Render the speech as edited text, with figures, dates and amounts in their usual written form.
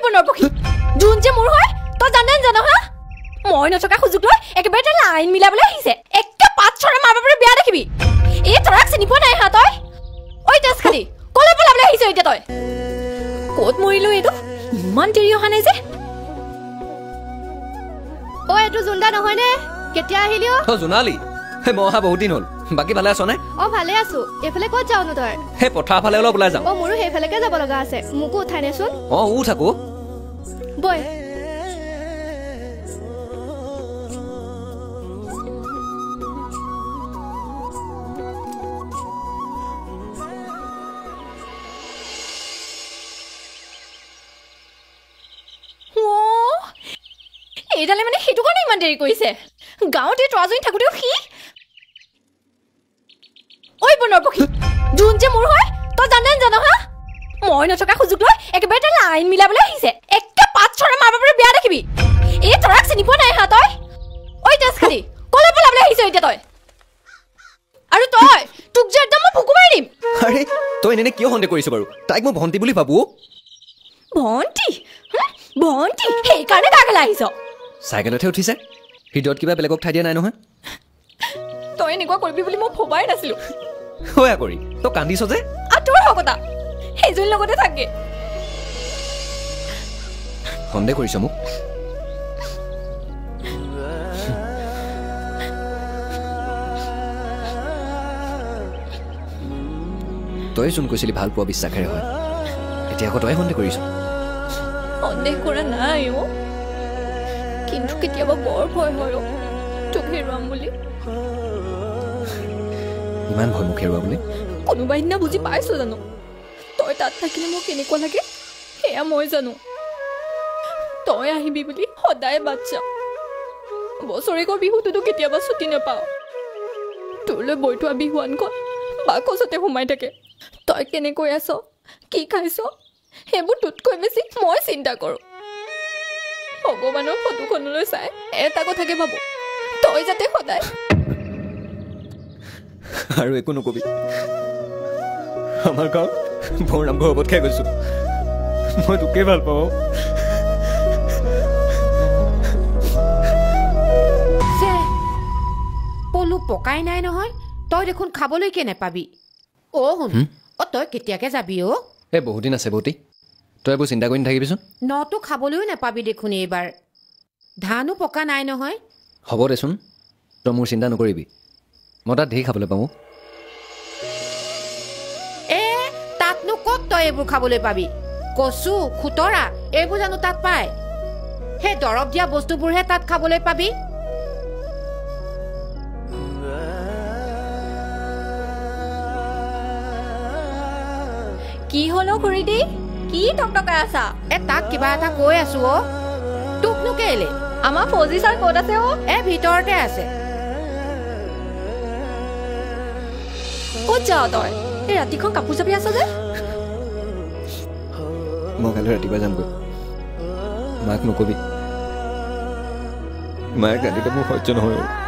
বনৰ পক্ষী জোন যে মোৰ হয় তই জানো হা মই নথকা সুযোগ লৈ একেবাৰে তাই লাইন মিলাবলৈ আহিছে একে পাঁচ ছৰে মাৰ বাপৰে বেয়া দেখিবি এই তৰাক চিনি পোৱা নাই হা তই ঐ তেজ খালি কলৈ পেলাবলৈ আহিছ এতিয়া তই ক'ত মৰিলো এইটো ইমান দেৰি অহা নাই যে ঐ এইটো জুন্দা নহয় নে কেতিয়া আহিলি অ জোনালী মই অহা বহুত দিন হ'ল বাকী ভালে আছ নে অ ভালে আছো এফালে ক'ত যাওনো তই হে পথাৰ ফালে অলপ ওলাই যাওঁ অ মোৰো সেইফালেকে যাব লগা আছে মোকো উঠাই নেচোন অ উঠ আকৌ বৈ এইডালে মানে সেইটো কাৰণে ইমান দেৰি কৰিছে গাঁৱতে তৰাজনী থাকোঁতেও সি ঐ বনৰ পক্ষী জোন যে মোৰ হয় তই জানো হা মই নথকা সুযোগ লৈ একেবাৰে তাই লাইন মিলাবলৈ আহিছে একে পাঁচ ছৰে মাৰ বাপৰে বেয়া দেখিবি এই তৰাক চিনি পোৱা নাই হা তই ঐ তেজ খালি কলৈ পেলাবলৈ আহিছ এতিয়া তই আৰু তই তোক যে একদম মই ভুকু মাৰি দিম আৰে তই এনে কিয় সন্দেহ কৰিছ বাৰু তাইক মই ভণ্টি বুলি ভাবো ভণ্টি ভণ্টি সেইকাৰণে তাকলৈ আহিছ চাইকেলতহে উঠিছে হৃদয়ত কিবা বেলেগক ঠাই দিয়া নাই নহয় তই এনেকুৱা কৰিবি বুলি মই ভবাই নাছিলো হয় কৰি তই কান্দিছ যে তোৰ হকতা সেইজনীৰ লগতে থাকে সন্দেহ কৰিছ মোক তই যোন কৈছিলি ভাল পোৱা বিশ্বাসেৰে হয় এতিয়া আকৌ তই সন্দেহ কৰিছ সন্দেহ কৰা নাই অ কিন্তু কেতিয়াবা বৰ ভয় হয় তোক হেৰুৱাম বুলি ইমান ভয় মোক হেৰুৱা বুলি কোনোবা দিনা বুজি পাইছো জানো তই তাত থাকিলে মোৰ কেনেকুৱা লাগে সেয়া মই জানো তই আহিবি বুলি সদায় বাট চাওঁ বছৰেকৰ বিহুটোতো কেতিয়াবা ছুটি নাপাওঁ তোৰলৈ বৈ থোৱা বিহুৱানখন বাকচতে সোমাই থাকে তই কেনেকৈ আছ কি খাইছ সেইবোৰ তোতকৈ বেছি মই চিন্তা কৰোঁ ভগৱানৰ ফটোখনলৈ চাই এটা কথাকে ভাবো তই যাতে সদায় আৰু একো নকবি আমাৰ গাঁৱত বৰ নামঘৰ ওপৰত খাই গৈছো মই তোকে ভাল পাওঁ পলু পকাই নাই নহয় তই দেখোন খাবলৈকে নেপাবি অ শুন অ তই কেতিয়াকে যাবি অ এই বহুত দিন আছে বৌতি তই এইবোৰ চিন্তা কৰি নাথাকিবিচোন নতো খাবলৈও নেপাবি দেখোন এইবাৰ ধানো পকা নাই নহয় হ'ব দেচোন তই মোৰ চিন্তা নকৰিবি মই তাত ঢেৰ খাবলৈ পাওঁ তাতনো ক'ত তই এইবোৰ খাবলৈ পাবি কচু খুতৰা এইবোৰ জানো তাত পায় সেই দৰৱ দিয়া বস্তুবোৰহে তাত খাবলৈ পাবি কি হলো খুৰীদি কি টকটকাই আছা তাক কিবা এটা কৈ আছো অ তোকনো কেলে আমাৰ ফৌজি ছাৰ ক'ত আছে অ ভিতৰতে আছে ক'ত যাৱ তই এই ৰাতিখন কাপোৰ চাপি আছ যে মই কাইলৈ ৰাতিপুৱা যামগৈ মাক নকবি মায়ে কান্দিলে মোৰ সহ্য নহয়